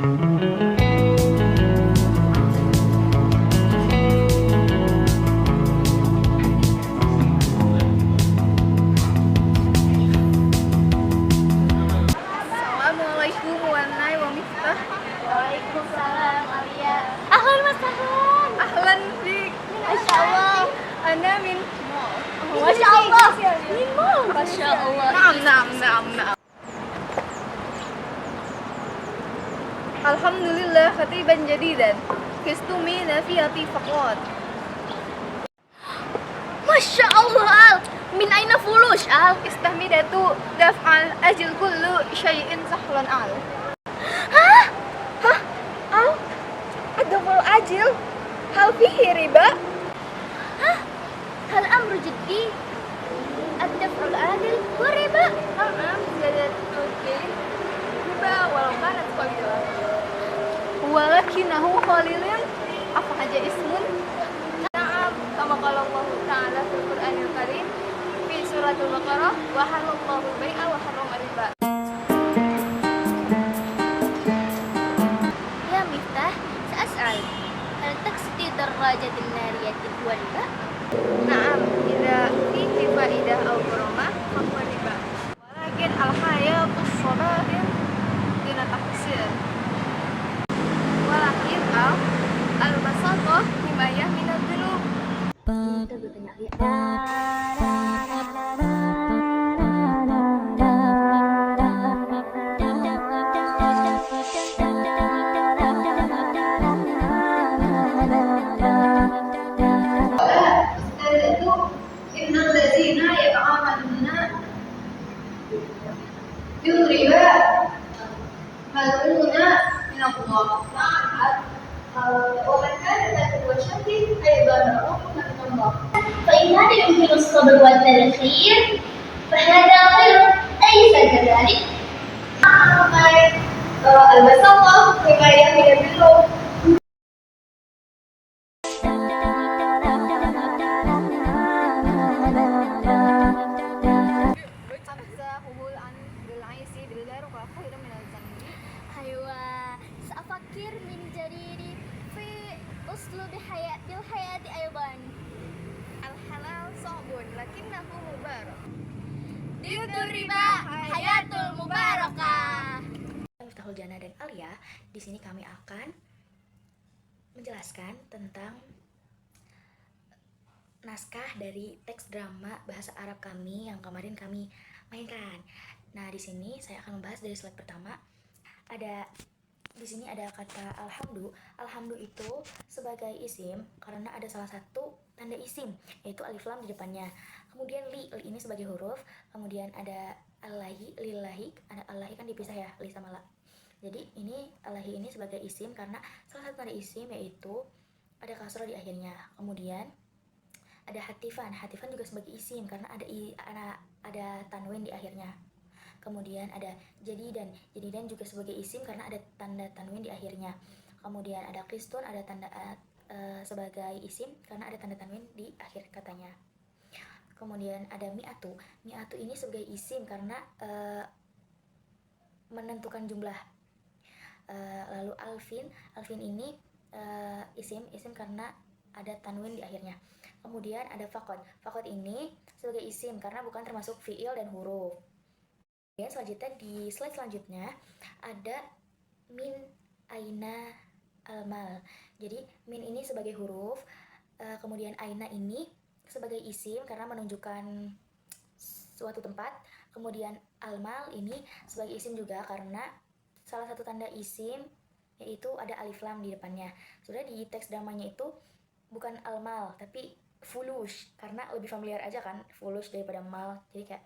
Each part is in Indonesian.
Assalamualaikum warahmatullahi wabarakatuh. Waalaikumsalam Alia. Ahlan Mas Ahlan. Ahlan bik. Masya Allah. Ana min Masya Allah. Min mall. Masya Allah. Naam. Alhamdulillah khatiban jadidan. Kistumina fi faqat. Masya Allah Al. Min aina fulus Al. Istahmidatu daf'al ajil kullu syai'in sahlan al. Hah? Al? Adaful ajil? Hal fihi riba? Hah? Hal amru jiddi. Ad-daf'ul adil wa riba. Naam, zadatul jil. Riba walau kanat qalila. Walakinahu qalilun apa aja ismun? Na'am, kama qala Allah Ta'ala fil Qur'anil Karim fi suratul Baqarah wa halallahu bai'a wa harrama riba. Ya Miftah, sa'as'al. Hal taqsidi darrajatin nariyatin huwa riba? Na'am, idza fihi fa'idah aw ghurama fa huwa riba. Walakin al-hayatu shabahin dina tahsil. Walakin al-basatah himayah minad dhunub. Kita bertanya lagi. إن الذين يتعاملون بالربا ملعون من الله ومن كان ذلك الشك أيضا ملعون من الله. فإن هذا يمكن الصبر والتأخير فهذا خير، أليس كذلك؟ البساطة حماية من الذنوب. أيوة، سأفكر من جديد في أسلوب الحياة أيضا. الحلال صعب لكنه مبارك. ضد الربا حياة المباركة. Miftahul Jannah dan Alia, di sini kami akan menjelaskan tentang naskah dari teks drama bahasa Arab kami yang kemarin kami mainkan. Nah, di sini saya akan membahas dari slide pertama. Di sini ada kata alhamdu. Alhamdu itu sebagai isim karena ada salah satu tanda isim yaitu alif lam di depannya. Kemudian li ini sebagai huruf. Kemudian ada allahi, lillahi. Ada allahi kan dipisah ya, li sama la. Jadi ini allahi ini sebagai isim karena salah satu tanda isim yaitu ada kasroh di akhirnya. Kemudian ada hatifan. Hatifan juga sebagai isim karena ada tanwin di akhirnya. Kemudian ada jadidan juga sebagai isim karena ada tanda tanwin di akhirnya. Kemudian ada kristun, ada tanda sebagai isim karena ada tanda tanwin di akhir katanya. Kemudian ada mi'atu. Mi'atu ini sebagai isim karena menentukan jumlah. Lalu alfin ini isim karena ada tanwin di akhirnya. Kemudian ada fakod. Fakod ini sebagai isim karena bukan termasuk fiil dan huruf. Kemudian selanjutnya di slide selanjutnya ada min aina almal. Jadi min ini sebagai huruf, kemudian aina ini sebagai isim karena menunjukkan suatu tempat. Kemudian almal ini sebagai isim juga karena salah satu tanda isim yaitu ada alif lam di depannya. Sudah di teks dramanya itu bukan almal tapi fulush karena lebih familiar aja kan fulush daripada mal. Jadi kayak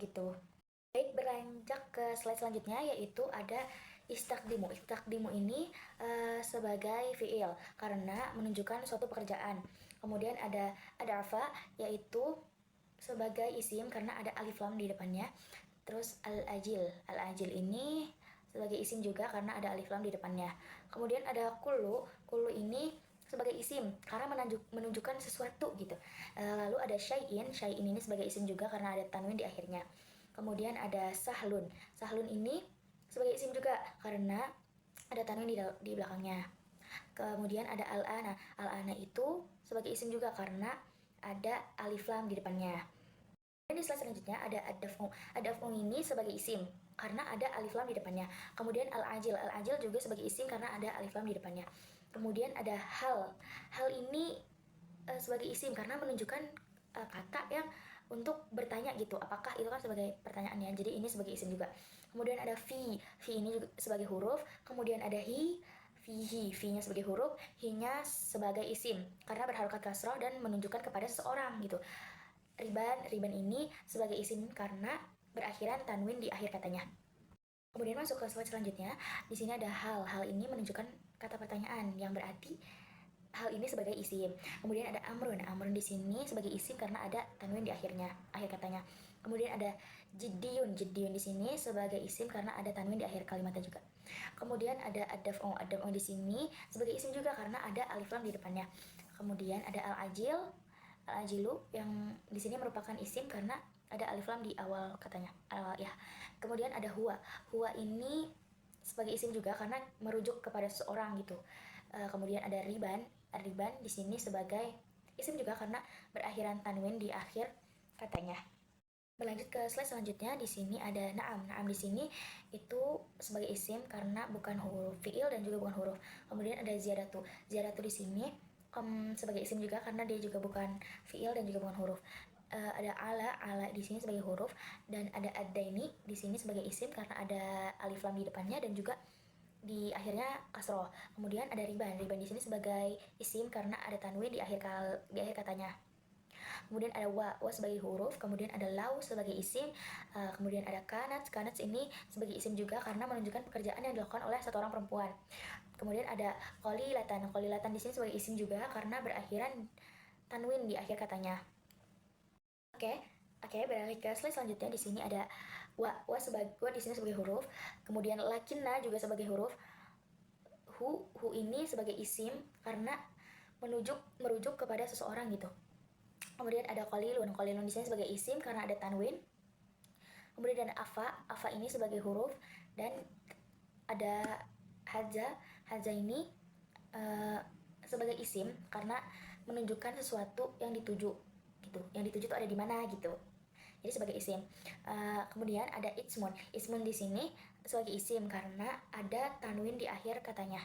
gitu. Baik, beranjak ke slide selanjutnya yaitu ada istakdimu. Istakdimu ini sebagai fiil karena menunjukkan suatu pekerjaan. Kemudian ada arfa yaitu sebagai isim karena ada alif lam di depannya. Terus al-ajil ini sebagai isim juga karena ada alif lam di depannya. Kemudian ada kullu ini sebagai isim karena menunjukkan sesuatu gitu. Lalu ada syai'in ini sebagai isim juga karena ada tanwin di akhirnya. Kemudian ada sahlun ini sebagai isim juga karena ada tanwin di belakangnya. Kemudian ada al-ana. Al-ana itu sebagai isim juga karena ada alif lam di depannya. Dan di slide selanjutnya ada ad-daf'u. Ad-daf'u ini sebagai isim karena ada alif lam di depannya. Kemudian al-ajil. Al-ajil juga sebagai isim karena ada alif lam di depannya. Kemudian ada hal. Hal ini sebagai isim karena menunjukkan kata yang untuk bertanya gitu. Apakah itu kan sebagai pertanyaannya. Jadi ini sebagai isim juga. Kemudian ada fi. Fi ini juga sebagai huruf. Kemudian ada hi. Fihi, fi-nya sebagai huruf, hi-nya sebagai isim karena berharokat kasroh dan menunjukkan kepada seseorang gitu. Riban ini sebagai isim karena berakhiran tanwin di akhir katanya. Kemudian masuk ke slide selanjutnya, di sini ada hal. Hal ini menunjukkan kata pertanyaan yang berarti hal ini sebagai isim. Kemudian ada amrun. Amrun di sini sebagai isim karena ada tanwin di akhir katanya. Kemudian ada jiddiyun. Jiddiyun di sini sebagai isim karena ada tanwin di akhir kalimatnya juga. Kemudian ada ad-daf'u. Ad-daf'u di sini sebagai isim juga karena ada alif lam di depannya. Kemudian ada al-ajil. Al-ajilu yang di sini merupakan isim karena ada alif lam di awal katanya. Ya. Kemudian ada huwa. Huwa ini sebagai isim juga karena merujuk kepada seseorang gitu. Kemudian ada riban. Riban di sini sebagai isim juga karena berakhiran tanwin di akhir katanya. Berlanjut ke slide selanjutnya, di sini ada na'am. Na'am di sini itu sebagai isim karena bukan huruf fiil dan juga bukan huruf. Kemudian ada ziyadatu. Ziyadatu di sini sebagai isim juga karena dia juga bukan fiil dan juga bukan huruf. Ada ala di sini sebagai huruf, dan ada ad-daini di sini sebagai isim karena ada alif lam di depannya dan juga di akhirnya kasroh. Kemudian ada riban. Riban di sini sebagai isim karena ada tanwin di akhir katanya. Kemudian ada wa sebagai huruf. Kemudian ada lau sebagai isim. Kemudian ada kanat. Kanat ini sebagai isim juga karena menunjukkan pekerjaan yang dilakukan oleh satu orang perempuan. Kemudian ada qalilatan. Qalilatan di sini sebagai isim juga karena berakhiran tanwin di akhir katanya. Oke, beralih ke slide selanjutnya. Di sini ada wa di sini sebagai huruf. Kemudian lakinna juga sebagai huruf. Hu ini sebagai isim karena merujuk kepada seseorang gitu. Kemudian ada qalilun. Qalilun di sini sebagai isim karena ada tanwin. Kemudian ada afa ini sebagai huruf, dan ada haza ini sebagai isim karena menunjukkan sesuatu yang dituju gitu. Yang dituju itu ada di mana gitu. Jadi sebagai isim. Kemudian ada ismun. Ismun di sini sebagai isim karena ada tanwin di akhir katanya.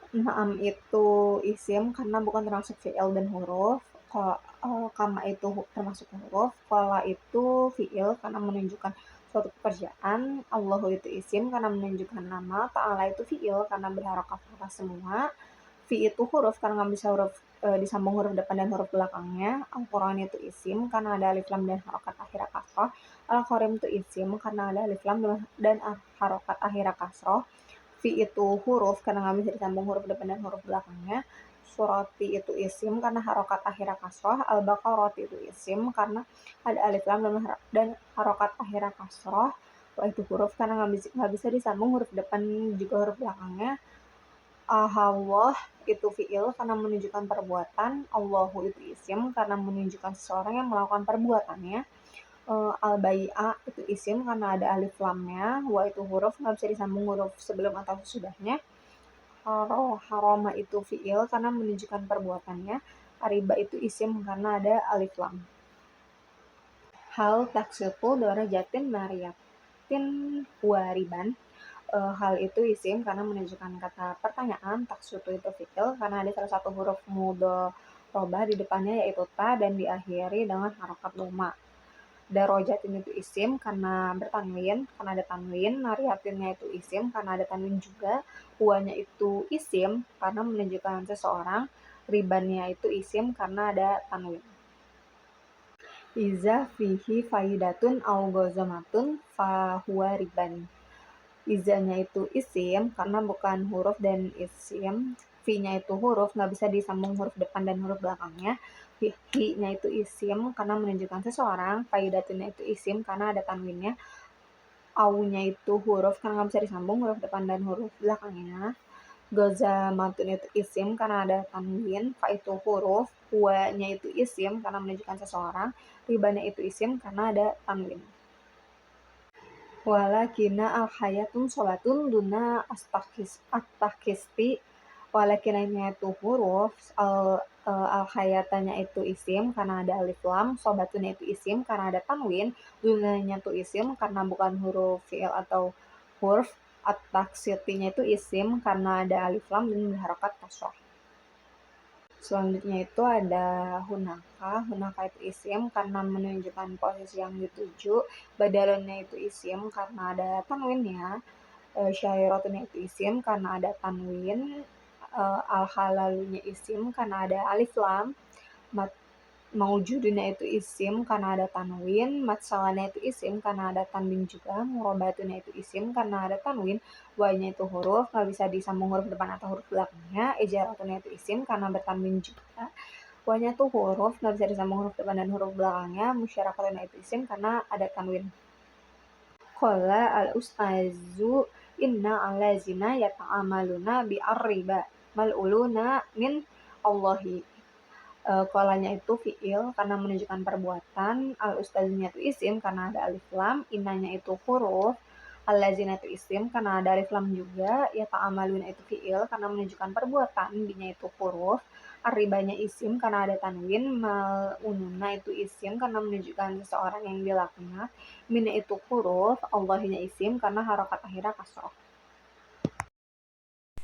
Naam itu isim karena bukan termasuk fi'il dan huruf. Kama itu termasuk huruf. Qala itu fi'il karena menunjukkan suatu pekerjaan. Allahu itu isim karena menunjukkan nama. Ta'ala itu fi'il karena berharokat semua. Fi itu huruf karena nggak bisa huruf disambung huruf depan dan huruf belakangnya. Al-Quran itu isim karena ada alif lam dan harokat akhir kasroh. Al-Qarim itu isim karena ada alif lam dan harokat akhir kasroh. Fi itu huruf karena nggak bisa disambung huruf depan dan huruf belakangnya. Surati itu isim karena harokat akhir kasroh. Al-Baqarah itu isim karena ada alif lam dan harokat akhir kasroh. Wa itu huruf karena nggak bisa disambung huruf depan juga huruf belakangnya. Allah itu fi'il karena menunjukkan perbuatan. Allahu itu isim karena menunjukkan seseorang yang melakukan perbuatannya. Al-bai'a itu isim karena ada alif lamnya. Wa itu huruf nggak bisa disambung huruf sebelum atau sesudahnya. Haroma itu fi'il karena menunjukkan perbuatannya. Ariba itu isim karena ada alif lam. Hal taksitu darajatin mariyatin wariban. Hal itu isim karena menunjukkan kata pertanyaan. Taksutu itu fi'il karena ada salah satu huruf mudharabah di depannya yaitu ta dan diakhiri dengan harokat luma. Darojatin itu isim karena bertanwin, karena ada tanwin. Nariyatinnya itu isim karena ada tanwin juga. Huanya itu isim karena menunjukkan seseorang. Ribannya itu isim karena ada tanwin. Iza fihi faidatun au gozamatun fahuwa riban. Izanya itu isim karena bukan huruf dan isim. Fi-nya itu huruf, nggak bisa disambung huruf depan dan huruf belakangnya. Hi-nya itu isim karena menunjukkan seseorang. Faidatnya itu isim karena ada tanwinnya. Au-nya itu huruf karena nggak bisa disambung huruf depan dan huruf belakangnya. Gozamatun itu isim karena ada tanwin. Fa itu huruf. Huwa-nya itu isim karena menunjukkan seseorang. Ribanya itu isim karena ada tanwin. walakina al hayatun sholatun duna astakisti. Walakinanya itu huruf, al hayatanya itu isim karena ada alif lam, sobatunnya itu isim karena ada tanwin, dunanya itu isim karena bukan huruf fi'il atau huruf, at-taksitinya itu isim karena ada alif lam dan berharokat kasroh. Selanjutnya itu ada hunaka. Hunaka itu isim karena menunjukkan posisi yang dituju. Badalunnya itu isim karena ada tanwinnya. Syairatunnya itu isim karena ada tanwin. Al-halalunya isim karena ada alif lam. Maujudunnya itu isim karena ada tanwin, matsalahnya itu isim karena ada tanwin juga, murobatuna itu isim karena ada tanwin, wanya itu huruf, nggak bisa disambung huruf depan atau huruf belakangnya, ijaratuna itu isim karena bertanwin juga, wanya itu huruf, nggak bisa disambung huruf depan dan huruf belakangnya, musyarakatuna itu isim karena ada tanwin. Qala al-ustazu inna alazina yata'amaluna bi'arriba mal'uluna min Allahi. Kolanya itu fi'il karena menunjukkan perbuatan, al ustaznya itu isim karena ada alif lam, innanya itu huruf, allazina itu isim karena ada alif lam juga, ya ta'amaluna itu fi'il karena menunjukkan perbuatan, binya itu huruf, arribanya isim karena ada tanwin, mal'ununa itu isim karena menunjukkan seseorang yang dilaknat, minnya itu huruf, Allahinya isim karena harokat akhirnya kasroh.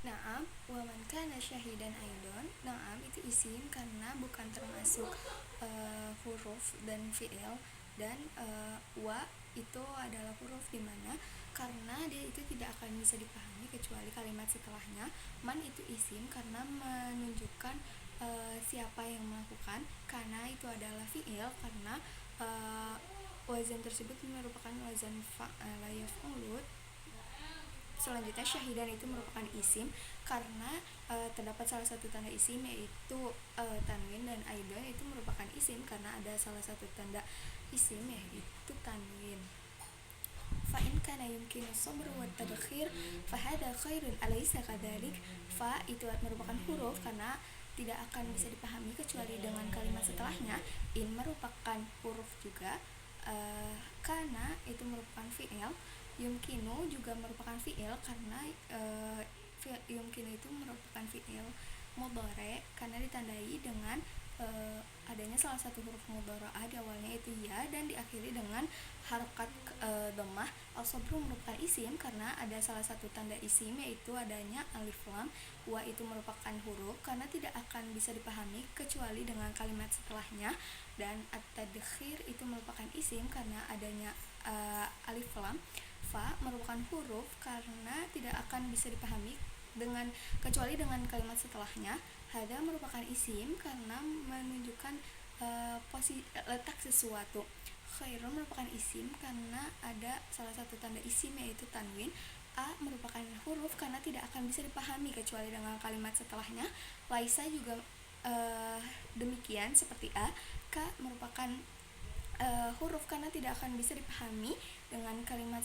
Naam, wa man kana syahidan aidon. Naam itu isim karena bukan termasuk huruf dan fi'il, dan wa itu adalah huruf di mana karena dia itu tidak akan bisa dipahami kecuali kalimat setelahnya. Man itu isim karena menunjukkan siapa yang melakukan, karena itu adalah fi'il karena wazan tersebut merupakan wazan fa'ala yaf'ulu. Selanjutnya syahidan itu merupakan isim karena terdapat salah satu tanda isim yaitu tanwin, dan aidon itu merupakan isim karena ada salah satu tanda isim yaitu tanwin. Fa in kana yumkinu sabr wa tadkhir fa hadha khairun alaysa kadzalik. Fa itu merupakan huruf karena tidak akan bisa dipahami kecuali dengan kalimat setelahnya. In merupakan huruf juga. Kana itu merupakan fi'il. Yumkinu juga merupakan fi'il karena yumkinu itu merupakan fi'il mudhari karena ditandai dengan adanya salah satu huruf mudhara'ah di awalnya itu ya dan diakhiri dengan harokat dhammah. Al-sabru merupakan isim karena ada salah satu tanda isim yaitu adanya alif lam. Wa itu merupakan huruf karena tidak akan bisa dipahami kecuali dengan kalimat setelahnya, dan at-tadkhir itu merupakan isim karena adanya alif lam. Fa merupakan huruf karena tidak akan bisa dipahami kecuali dengan kalimat setelahnya. Hada merupakan isim karena menunjukkan letak sesuatu. Khairun merupakan isim karena ada salah satu tanda isim yaitu tanwin. A merupakan huruf karena tidak akan bisa dipahami kecuali dengan kalimat setelahnya. Laisa juga demikian seperti A. K merupakan huruf karena tidak akan bisa dipahami dengan kalimat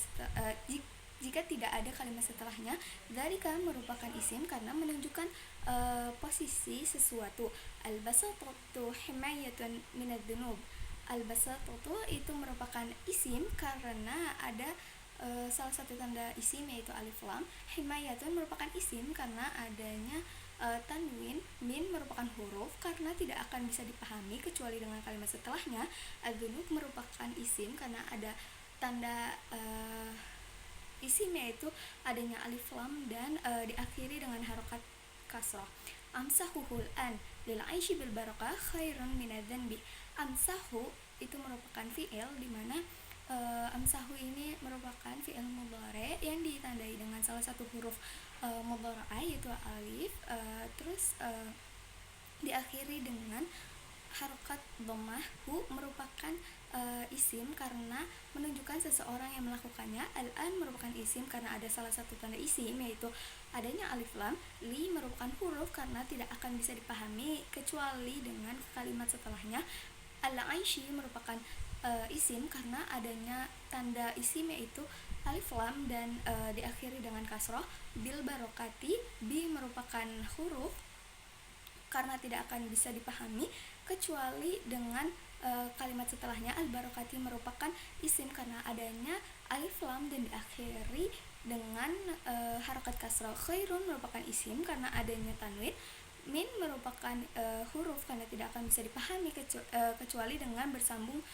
jika tidak ada kalimat setelahnya. Dzalika merupakan isim karena menunjukkan posisi sesuatu. Al-basatatu himayatun minadz-dzunub. Al-basatatu itu merupakan isim karena ada salah satu tanda isim yaitu alif lam. Himayatun merupakan isim karena adanya tanwin. Min merupakan huruf karena tidak akan bisa dipahami kecuali dengan kalimat setelahnya. Ad-dzunub merupakan isim karena ada tanda isim yaitu adanya alif lam dan diakhiri dengan harokat kasrah. Amsahuhul an lil aishi bil barakah khairun minadz-dzanbi. Amsahu itu merupakan fi'il di mana amsahu ini merupakan fi'il mudhari yang ditandai dengan salah satu huruf mudhara'ah yaitu alif, terus diakhiri dengan harokat dhammah. Hu merupakan isim karena menunjukkan seseorang yang melakukannya. Al-an merupakan isim karena ada salah satu tanda isim yaitu adanya alif lam. Li merupakan huruf karena tidak akan bisa dipahami kecuali dengan kalimat setelahnya. Al-aishi merupakan isim karena adanya tanda isim yaitu alif lam dan diakhiri dengan kasroh. Bil barokati, bi merupakan huruf karena tidak akan bisa dipahami kecuali dengan kalimat setelahnya. Al barokati merupakan isim karena adanya alif lam dan diakhiri dengan harokat kasroh. Khairun merupakan isim karena adanya tanwin. Min merupakan huruf karena tidak akan bisa dipahami kecuali dengan bersambung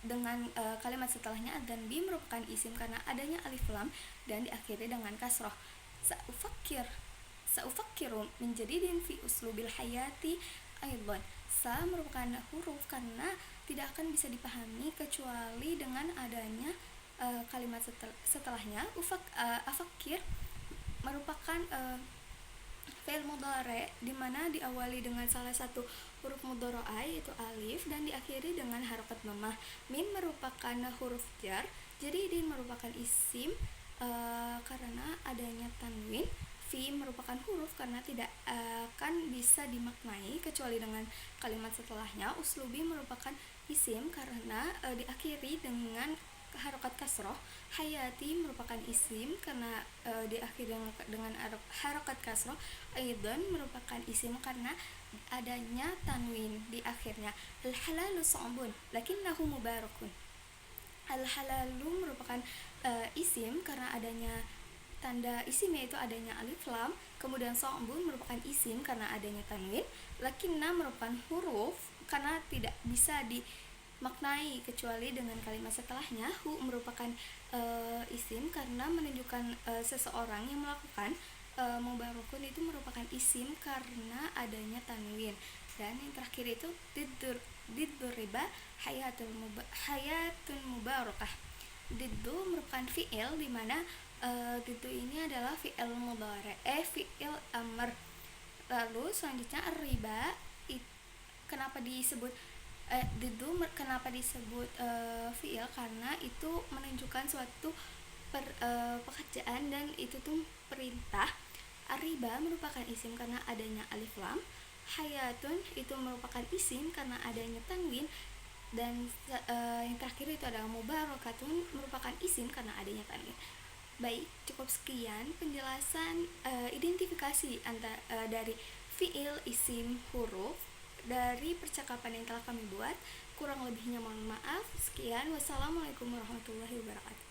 dengan kalimat setelahnya, dan bi merupakan isim karena adanya alif lam dan diakhiri dengan kasroh. Saufakiru menjadi din fi uslubil hayati aidan. Sa merupakan huruf karena tidak akan bisa dipahami kecuali dengan adanya kalimat setelahnya. Afakir merupakan fi'il mudhari di mana diawali dengan salah satu huruf mudhari'ah yaitu alif dan diakhiri dengan harokat dhammah. Min merupakan huruf jar, jadi din merupakan isim karena adanya tanwin. Fi merupakan huruf karena tidak akan bisa dimaknai kecuali dengan kalimat setelahnya. Uslubi merupakan isim karena diakhiri dengan harokat kasroh. Hayati merupakan isim karena diakhiri dengan harokat kasroh. Aidan merupakan isim karena adanya tanwin di akhirnya. Al-halalu sa'bun lakinnahu mubarakun. Al-halalu merupakan isim karena adanya tanda isim yaitu adanya alif lam. Kemudian sa'bun merupakan isim karena adanya tanwin. Lakinna merupakan huruf karena tidak bisa dimaknai kecuali dengan kalimat setelahnya. Hu merupakan isim karena menunjukkan seseorang yang melakukan. Mubarakun itu merupakan isim karena adanya tanwin. Dan yang terakhir itu diddur riba hayatun mubarakah. Diddu merupakan fi'il di mana diddu ini adalah fi'il mudhari, fi'il amr. Lalu selanjutnya riba kenapa disebut diddu kenapa disebut fi'il, karena itu menunjukkan suatu pekerjaan dan itu tuh perintah. Riba merupakan isim karena adanya alif lam. Hayatun itu merupakan isim karena adanya tanwin. Dan yang terakhir itu adalah mubarakatun merupakan isim karena adanya tanwin. Baik, cukup sekian penjelasan identifikasi dari fi'il, isim, huruf dari percakapan yang telah kami buat. Kurang lebihnya mohon maaf. Sekian, wassalamualaikum warahmatullahi wabarakatuh.